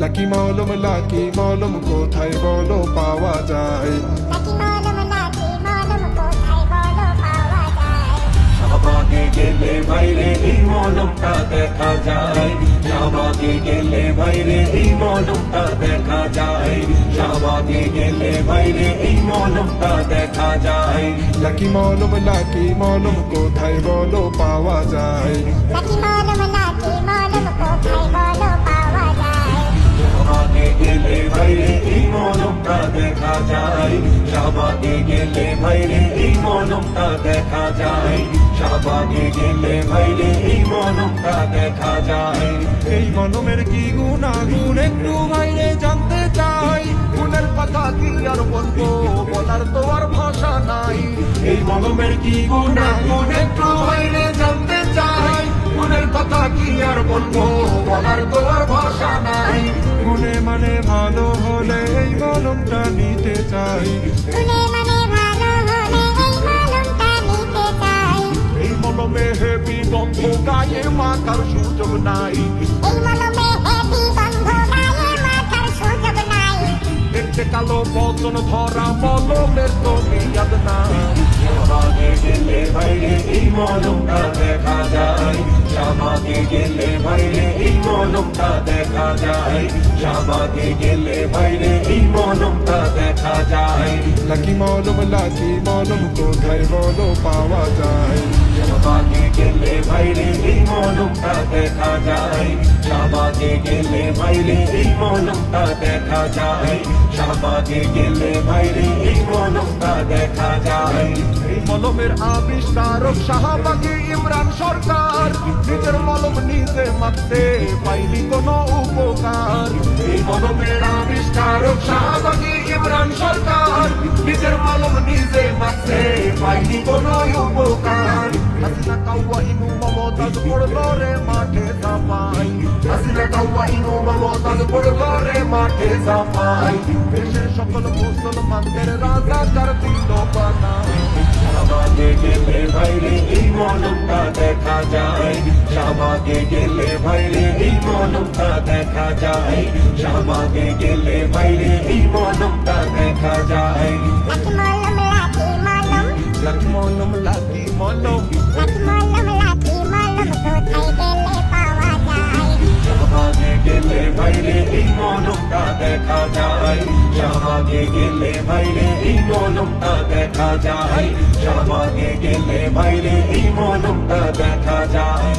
Lucky মলম কোথায় বলো পাওয়া যায়? শাহবাগে গেলে বাইরে এই মলমটা দেখা যায়। শাহবাগে গেলে বাইরে এই মলমটা দেখা যায়। শাহবাগে গেলে বাইরে এই মলমটা দেখা যায়। লাকি মলম কোথায় বলো পাওয়া যায়? শাহবাগে গেলে বাইরে এই মলমটা দেখা যায়। শাহবাগে গেলে বাইরে এই মলমটা দেখা যায়। শাহবাগে গেলে বাইরে এই মলমটা দেখা যায়। এই মলমের কি গুণাগুণ একটু বাইরে জানতে চাই। গুণের কথা কি আর বলবো, বলার তো আর ভাষা নাই। এই মলমের কি গুণাগুণ একটু বাইরে জানতে চাই। গুণের কথা কি আর বলবো, বলার তো আর ভাষা নাই। গুণে মানে ভালো হলে এই মলমটা নিতে চাই। এই মলমে হেবি গন্ধ, গায়ে মাখার সুযোগ নাই। দেখতে কালো বদন ধরা মলমের তো মেয়াদ নাই। শাহবাগে গেলে বাইরে এই মলমটা দেখা যায়। শাহবাগে গেলে বাইরে এই মলমটা দেখা যায়। শাহবাগে গেলে বাইরে এই মলমটা দেখা যায়। লাকি মলম কোথায় বলো পাওয়া যায়? শাহবাগে গেলে বাইরে এই মলমটা দেখা যায়। শাহবাগে গেলে বাইরে এই মলমটা দেখা যায়। শাহবাগে গেলে বাইরে এই মলমটা দেখা যায়। এই মলমের আবিষ্কারক শাহবাগী ইমরান সরকার। নিজের মলম নিজে মাখতে পাইনি কোনো উপকার। এই মলমের আবিষ্কারক শাহবাগী ইমরান সরকার। নিজের মলম নিজে মাখতে পাইনি কোনো উপকার। হাসিনা কাওয়া ইনু মমতাজ পড়লো রে মাঠে জাপাই। হাসিনা কাওয়া ইনু মমতাজ পড়লো রে মাঠে জাপাই। দেশের সকল মুসলমানদের রাজাকার দিল বানাই। শাহবাগে গেলে বাইরে এই মলমটা দেখা যায়। শাহবাগে গেলে বাইরে এই মলমটা দেখা যায়। শাহবাগে গেলে বাইরে এই মলমটা দেখা যায়। লাকি মলম শাহবাগে গেলে বাইরে এই মলমটা দেখা যায়। শাহবাগে গেলে বাইরে এই মলমটা দেখা যায়। শাহবাগে গেলে বাইরে এই মলমটা দেখা যায়।